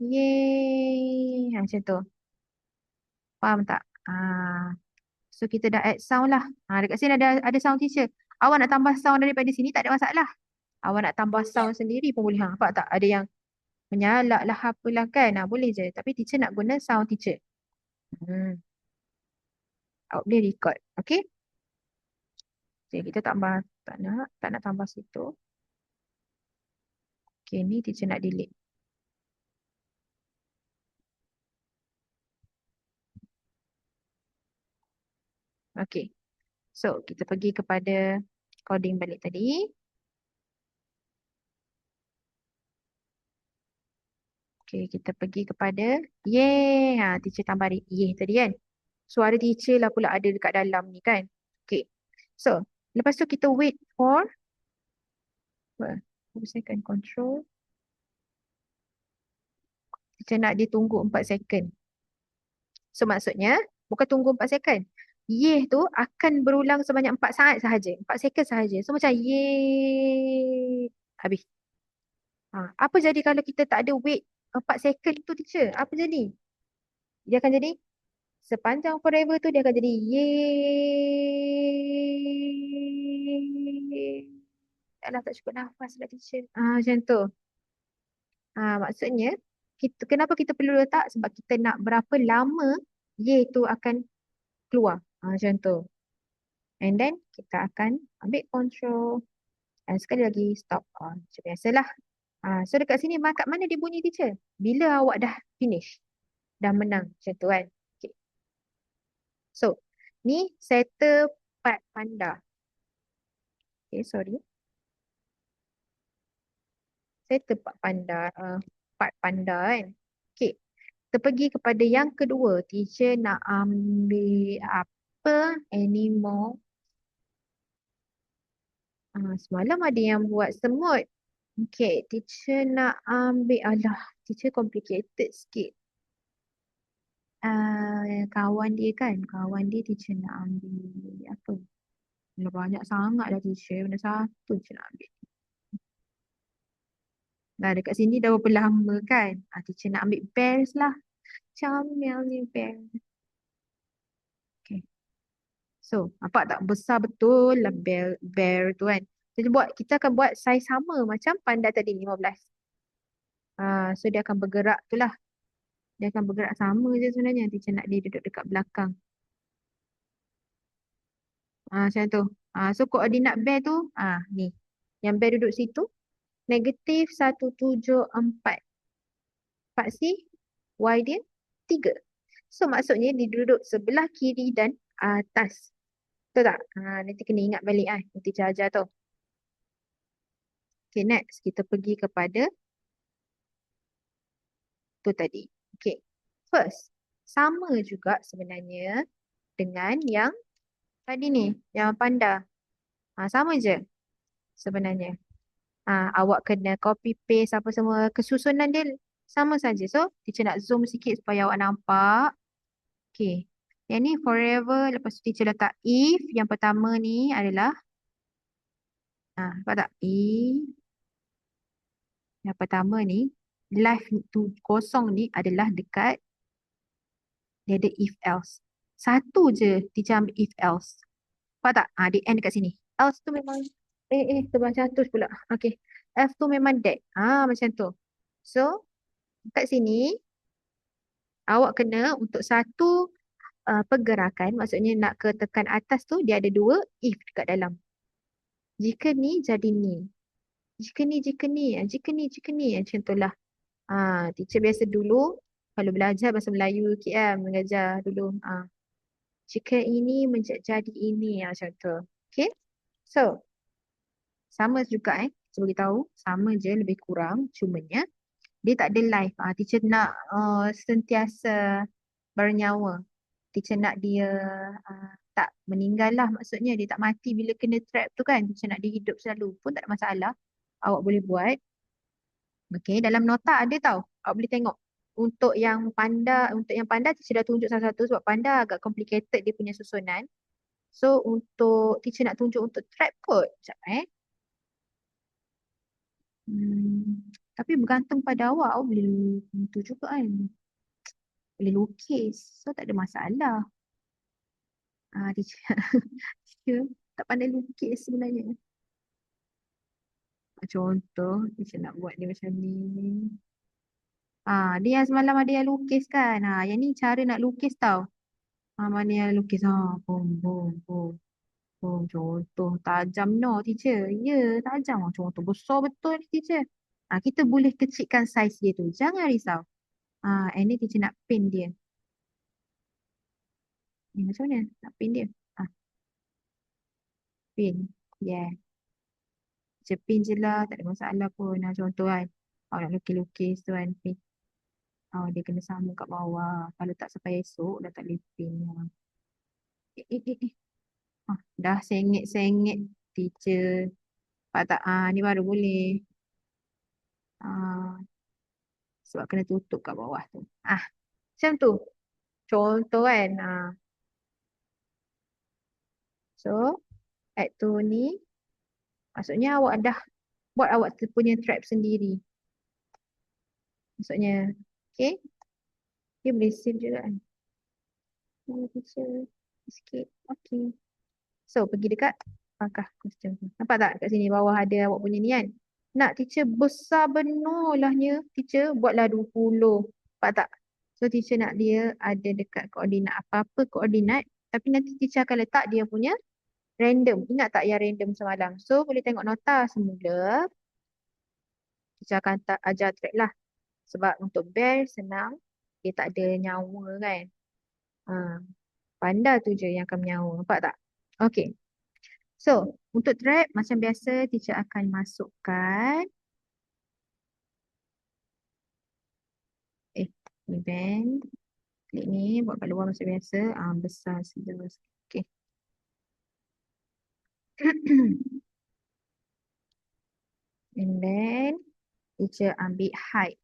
Yeay. Macam tu. Faham tak? So kita dah add sound lah. Dekat sini ada sound teacher. Awak nak tambah sound daripada sini tak ada masalah. Awak nak tambah sound sendiri pun boleh. Nampak tak? Ada yang menyalak lah apalah kan. Boleh je. Tapi teacher nak guna sound teacher. Awak boleh record. Okay? Okay, kita tambah. Tak nak tambah situ. Okay, ni teacher nak delete. Okay. So, kita pergi kepada coding balik tadi. Okay, kita pergi kepada yeay. Teacher tambah yeay tadi kan. Suara teacher lah pula ada dekat dalam ni kan. Okay. So, lepas tu kita wait for 2 second control. Teacher nak dia tunggu 4 second. So, maksudnya bukan tunggu 4 second. Yeay tu akan berulang sebanyak 4 saat sahaja. 4 second sahaja. So, macam yeay. Habis. Apa jadi kalau kita tak ada wait 4 second tu teacher? Apa jadi? Dia akan jadi sepanjang forever tu dia akan jadi yeay. Alah tak cukup nafas lah teacher. Macam tu. Maksudnya kenapa kita perlu letak? Sebab kita nak berapa lama yeay tu akan keluar. Macam tu. And then kita akan ambil control. Dan sekali lagi stop on. Macam biasalah. So dekat sini kat mana dia bunyi teacher? Bila awak dah finish. Dah menang. Macam tu kan. Okay. So, ni settle part panda. Okay, sorry. Settle part panda. Part panda kan. Okay. Kita pergi kepada yang kedua. Teacher nak ambil apa anymore? Semalam ada yang buat semut. Okay, teacher nak ambil. Alah, teacher complicated sikit. Kawan dia kan. Kawan dia teacher nak ambil apa? Banyak sangat lah teacher. Benda satu je nak ambil. Dekat sini dah berapa lama kan? Teacher nak ambil bears lah. Comel ni bear. So, nampak tak? Besar betul lah bear tu kan. Jadi kita akan buat saiz sama macam panda tadi 15. So dia akan bergerak tu lah. Dia akan bergerak sama je sebenarnya. Teacher nak dia duduk dekat belakang. Macam tu. So koordinat bear tu, ni. Yang bear duduk situ, -174. 4C, Y dia 3. So maksudnya dia duduk sebelah kiri dan atas. Betul tak? Nanti kena ingat balik nanti ajar tu. Okay, next. Kita pergi kepada tu tadi. Okay. First, sama juga sebenarnya dengan yang tadi ni, yang panda. Sama je sebenarnya. Awak kena copy paste apa semua. Kesusunan dia sama saja. So, teacher nak zoom sikit supaya awak nampak. Okay. Yang ni forever. Lepas tu teacher letak if. Yang pertama ni adalah. Nampak tak? Yang pertama ni. Life tu kosong ni adalah dekat. Dia ada if else. Satu je teacher ambil if else. Nampak tak? Dia end dekat sini. Else tu memang. Terbaca terus pula. Okay. F tu memang dead. Macam tu. So, kat sini. Awak kena untuk satu pergerakan. Maksudnya nak ke tekan atas tu. Dia ada 2 if dekat dalam. Jika ni jadi ni. Jika ni, jika ni. Jika ni, jika ni. Macam tu lah. Teacher biasa dulu. Kalau belajar bahasa Melayu KM. Mengajar dulu. Jika ini menjadi ini. Macam tu. Okay. So. Sama juga Saya beritahu. Sama je lebih kurang. Cumanya. Dia tak ada life. Teacher nak sentiasa bernyawa. Teacher nak dia tak meninggal lah maksudnya. Dia tak mati bila kena trap tu kan. Teacher nak dia hidup selalu pun tak ada masalah. Awak boleh buat. Okay, dalam nota ada tau. Awak boleh tengok. Untuk yang panda teacher dah tunjuk satu-satu sebab panda agak complicated dia punya susunan. So untuk teacher nak tunjuk untuk trap kot. Sekejap Tapi bergantung pada awak. Awak boleh tu juga kan. Boleh lukis. So tak ada masalah. Teacher, teacher tak pandai lukis sebenarnya. Contoh, teacher nak buat dia macam ni. Dia yang semalam ada yang lukis kan. Yang ni cara nak lukis tau. Mana yang lukis. Boom, boom, boom. Boom, contoh. Tajam no, teacher. Ya, tajam. Contoh besar betul ni, teacher. Kita boleh kecilkan saiz dia tu. Jangan risau. And ni teacher nak paint dia. Ni macam mana? Nak paint dia. Paint. Yeah. Cepin je lah, tak ada masalah pun. Contoh kan, awak nak lukis-lukis tu kan, dia kena sama kat bawah. Kalau tak sampai esok, dah tak boleh pin. Dah sengit-sengit teacher. Pak tak, ni baru boleh. Sebab kena tutup kat bawah tu. Macam tu. Contoh kan. So, act tu ni, maksudnya awak dah buat awak punya trap sendiri. Maksudnya, okay. Dia boleh save juga kan. Teacher, sikit. Okay. So, pergi dekat pangkah question tu. Nampak tak kat sini bawah ada awak punya ni kan? Nak teacher besar benar lahnya. Teacher buatlah 20. Nampak tak? So, teacher nak dia ada dekat koordinat. Apa-apa koordinat. Tapi nanti teacher akan letak dia punya random. Ingat tak yang random semalam? So, boleh tengok nota semula. Teacher akan ajar track lah. Sebab untuk bear senang. Dia tak ada nyawa kan? Panda tu je yang akan menyawa. Nampak tak? Okay. So, untuk trap macam biasa teacher akan masukkan event. Klik ni buat kat luar macam biasa. Besar saja. Okay. And then teacher ambil height.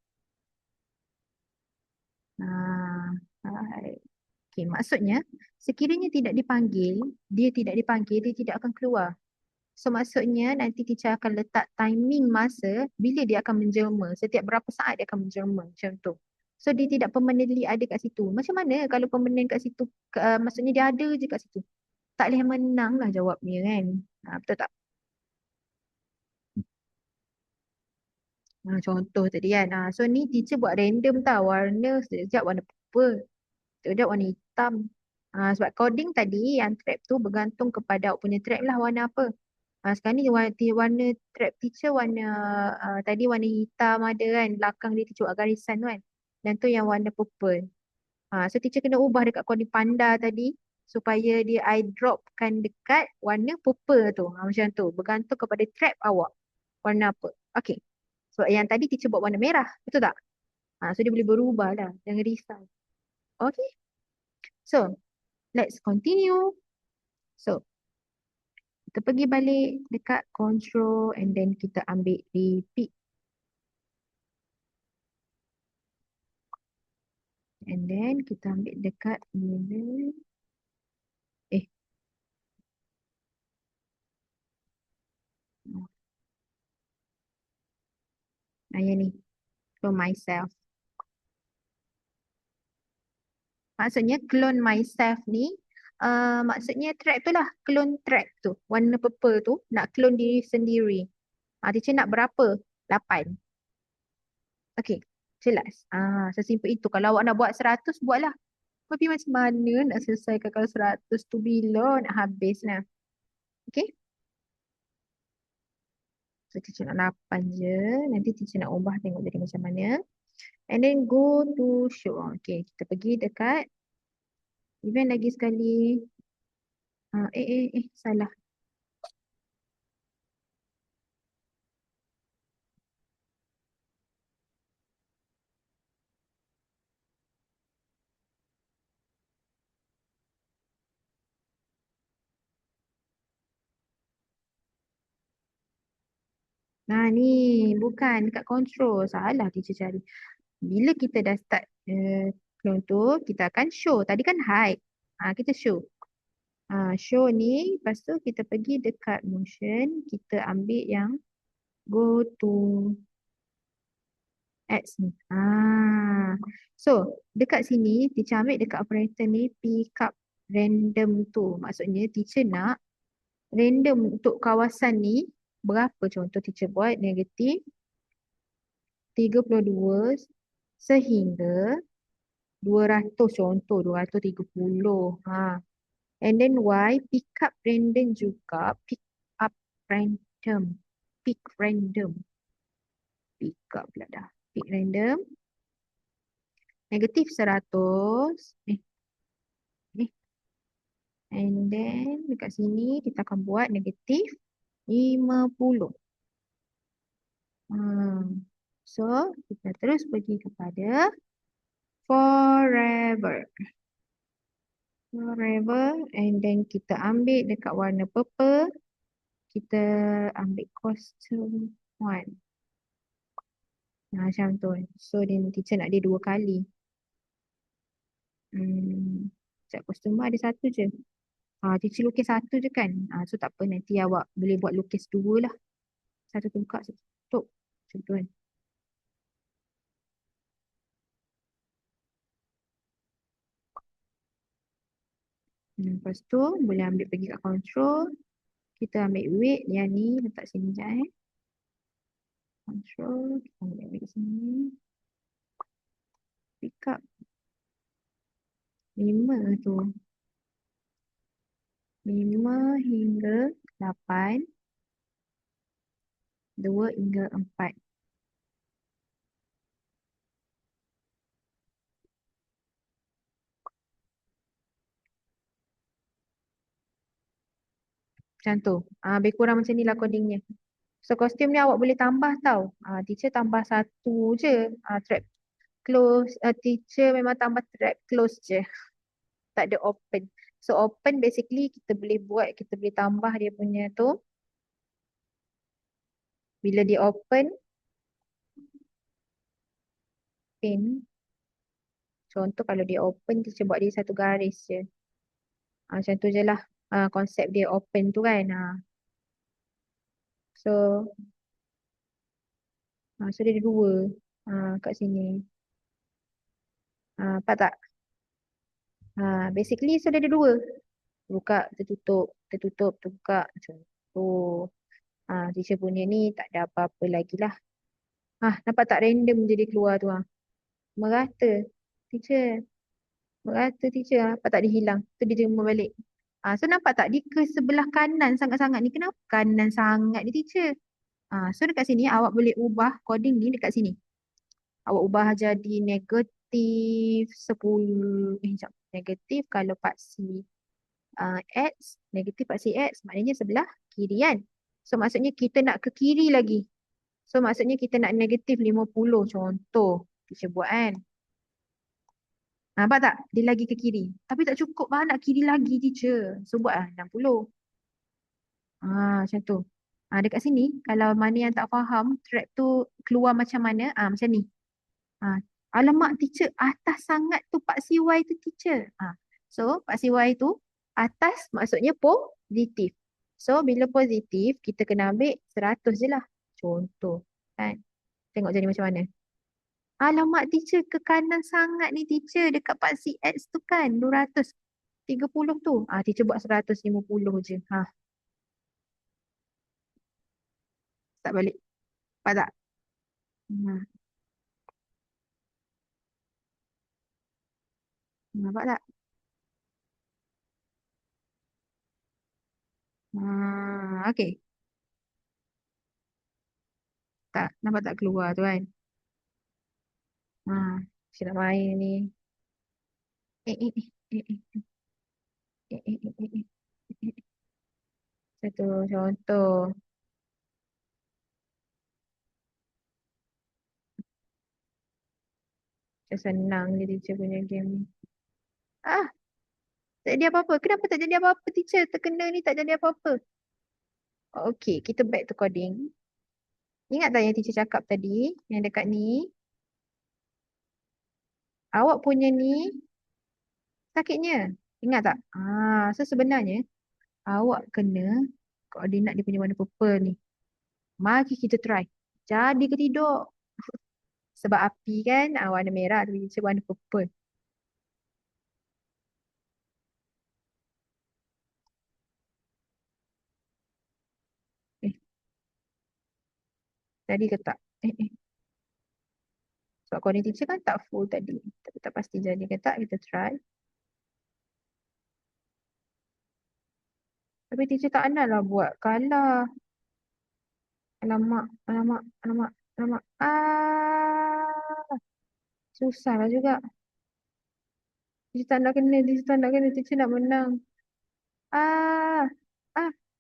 Height. Okay, maksudnya sekiranya tidak dipanggil, dia tidak akan keluar. So maksudnya nanti teacher akan letak timing masa bila dia akan menjelma. Setiap berapa saat dia akan menjelma. Macam tu. So dia tidak permanently ada kat situ. Macam mana kalau permanent kat situ? Maksudnya dia ada je kat situ. tak boleh menang lah jawabnya kan. Betul tak? Contoh tadi kan. So ni teacher buat random tau. Warna sekejap warna purple. Sekejap warna hitam. Sebab coding tadi yang trap tu bergantung kepada awak punya trap lah warna apa. Sekarang ni warna trap teacher warna tadi warna hitam ada kan. Belakang dia teacher buat garisan tu kan. Dan tu yang warna purple. So teacher kena ubah dekat coding panda tadi supaya dia eye dropkan dekat warna purple tu. Macam tu. Bergantung kepada trap awak. Warna apa. Okay. So yang tadi teacher buat warna merah. Betul tak? So dia boleh berubah lah. Jangan risau. Okay. So let's continue. So kita pergi balik dekat control and then kita ambil repeat. And then kita ambil dekat ni. Eh. Yang ni. So myself. Maksudnya clone myself ni. Maksudnya track tu lah. Clone track tu. Warna purple tu. Nak clone diri sendiri. Teacher nak berapa? 8. Okay. Jelas. Sesimpel itu. Kalau awak nak buat 100, buatlah. Tapi macam mana nak selesaikan kalau 100 tu bila nak habis lah. Okay. So teacher nak 8 je. Nanti teacher nak ubah tengok jadi macam mana. And then go to show. Okay. Kita pergi dekat event lagi sekali. Salah. Ni bukan dekat control. Salah teacher cari. Bila kita dah start clone tu, kita akan show. Tadi kan hide. Kita show. Show ni, lepas tu kita pergi dekat motion. Kita ambil yang go to ads ni. So, dekat sini, teacher ambil dekat operator ni, pick up random tu. Maksudnya, teacher nak random untuk kawasan ni, berapa contoh teacher buat, negatif 32 sehingga 200 contoh, 230. And then Y, pick up random juga, pick up random, pick random. Pick up pula dah. Pick random. Negatif 100. And then dekat sini kita akan buat negatif 50. So, kita terus pergi kepada forever. Forever. And then kita ambil dekat warna purple. Kita ambil costume 1. Macam tu. So, teacher nak dia 2 kali. Sekejap, costume ada 1 je. Teacher lukis 1 je kan. So, tak apa. Nanti awak boleh buat lukis 2 lah. 1 tu buka, 1 tutup. Macam tu kan. Lepas tu boleh ambil pergi kat control. Kita ambil weight yang ni letak sini je Control, kita ambil kat sini. Pick up 5 tu. 5 hingga 8. 2 hingga 4. Macam tu. Lebih kurang macam ni lah codingnya. So kostum ni awak boleh tambah tau. Teacher tambah 1 je. Trap close. Teacher memang tambah trap close je. Tak ada open. So open basically kita boleh buat, kita boleh tambah dia punya tu. Bila dia open, pin. Contoh kalau dia open, teacher buat dia 1 garis je. Macam tu je lah. Konsep dia open tu kan. So, so dia ada 2 kat sini. Nampak tak? Basically so dia ada 2. Buka, tertutup, tertutup, terbuka. Macam tu. Teacher punya ni tak ada apa-apa lagi lah. Nampak tak random je dia keluar tu. Merata. Teacher. Merata teacher. Nampak tak dia hilang. Tu dia jemput balik. So nampak tak dia ke sebelah kanan sangat-sangat ni. Kenapa kanan sangat ni teacher? So dekat sini awak boleh ubah coding ni dekat sini. Awak ubah jadi negatif 10. Sekejap. Negatif kalau paksi X. Negatif paksi X. Maknanya sebelah kiri kan. So maksudnya kita nak ke kiri lagi. So maksudnya kita nak negatif 50 contoh. Teacher buat kan. Nampak tak? Dia lagi ke kiri. Tapi tak cukup lah nak kiri lagi teacher. So buat lah 60. Macam tu. Dekat sini, kalau mana yang tak faham, trap tu keluar macam mana, macam ni. Alamak teacher, atas sangat tu Pak CY tu teacher. So, Pak CY tu, atas maksudnya positif. So, bila positif, kita kena ambil 100 je lah. Contoh. Kan? Tengok jadi macam mana. Alamak teacher, ke kanan sangat ni teacher. Dekat Pak CX tu kan, 230 tu. Teacher buat 150 je. Tak balik. Nampak tak? Hmm. Nampak tak? Okey. Tak, nampak tak keluar tu kan? Saya nak main ni. Eh, eh, eh, eh, eh, eh, eh, eh, eh, eh, eh. Satu contoh. Macam senang je teacher punya game ni. Ah, tak jadi apa-apa. Kenapa tak jadi apa-apa teacher? Terkena ni tak jadi apa-apa. Okey, kita back to coding. Ingat tak yang teacher cakap tadi? Yang dekat ni. Awak punya ni sakitnya. Ingat tak? So sebenarnya awak kena koordinat dia punya warna purple ni. Mari kita try. Jadi ke tidak? Sebab api kan warna merah tapi teacher warna purple. Eh, jadi ke tak? Sebab coding teacher kan tak full tadi. Tapi tak pasti jadi ke tak, kita try. Tapi teacher tak nak lah buat kalah. Alamak, alamak, alamak, alamak. Susah lah juga. Teacher tak nak kena, teacher tak nak kena, teacher nak menang. Ah,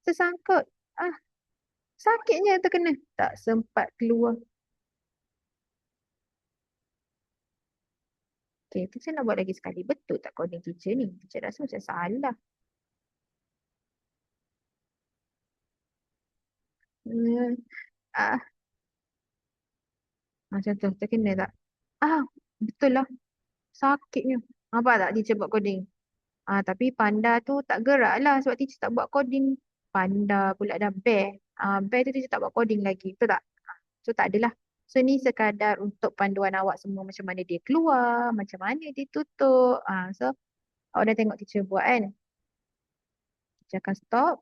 Tersangkut. Ah, Sakitnya terkena. Tak sempat keluar. Okay, teacher nak buat lagi sekali. Betul tak coding teacher ni? Teacher rasa macam salah. Hmm, ah, Macam tu, terkena tak? Betul lah. Sakitnya. Nampak tak teacher buat coding? Tapi panda tu tak gerak lah sebab teacher tak buat coding. Panda pula dah bear. Bear tu teacher tak buat coding lagi. Betul tak? So tak adalah. So ni sekadar untuk panduan awak semua macam mana dia keluar, macam mana dia tutup. So awak dah tengok teacher buat kan? Teacher akan stop.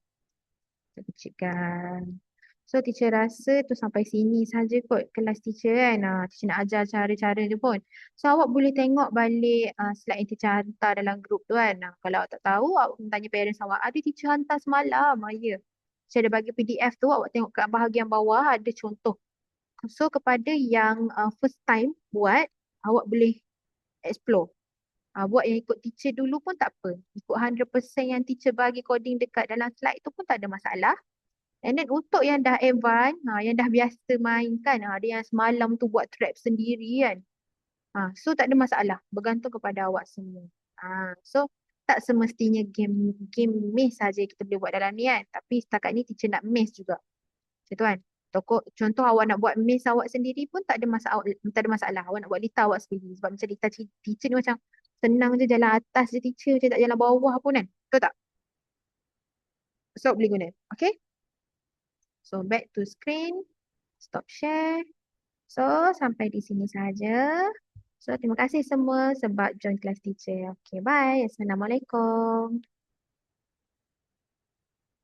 Kita kecilkan. So teacher rasa tu sampai sini saja kot kelas teacher kan. Teacher nak ajar cara-cara dia pun. So awak boleh tengok balik slide yang teacher hantar dalam grup tu kan. Kalau awak tak tahu, awak kena tanya parents awak. Ada teacher hantar semalam. Ya. Saya ada bagi PDF tu, awak tengok kat bahagian bawah ada contoh. So kepada yang first time buat, awak boleh explore. Buat yang ikut teacher dulu pun tak apa. Ikut 100% yang teacher bagi coding dekat dalam slide tu pun tak ada masalah. And then untuk yang dah advance, yang dah biasa main kan, dia yang semalam tu buat trap sendiri kan. So tak ada masalah, bergantung kepada awak semua. So tak semestinya game game maze saja kita boleh buat dalam ni kan. Tapi setakat ni teacher nak maze juga. Macam tu kan. Contoh awak nak buat maze awak sendiri pun tak ada masalah, tak ada masalah. Awak nak buat lita awak sendiri. Sebab macam lita teacher ni macam senang je jalan atas je teacher, macam tak jalan bawah pun kan. Betul tak? So boleh guna. Okay. So back to screen. Stop share. So, sampai di sini saja. So, terima kasih semua sebab join kelas teacher. Okay, bye. Assalamualaikum.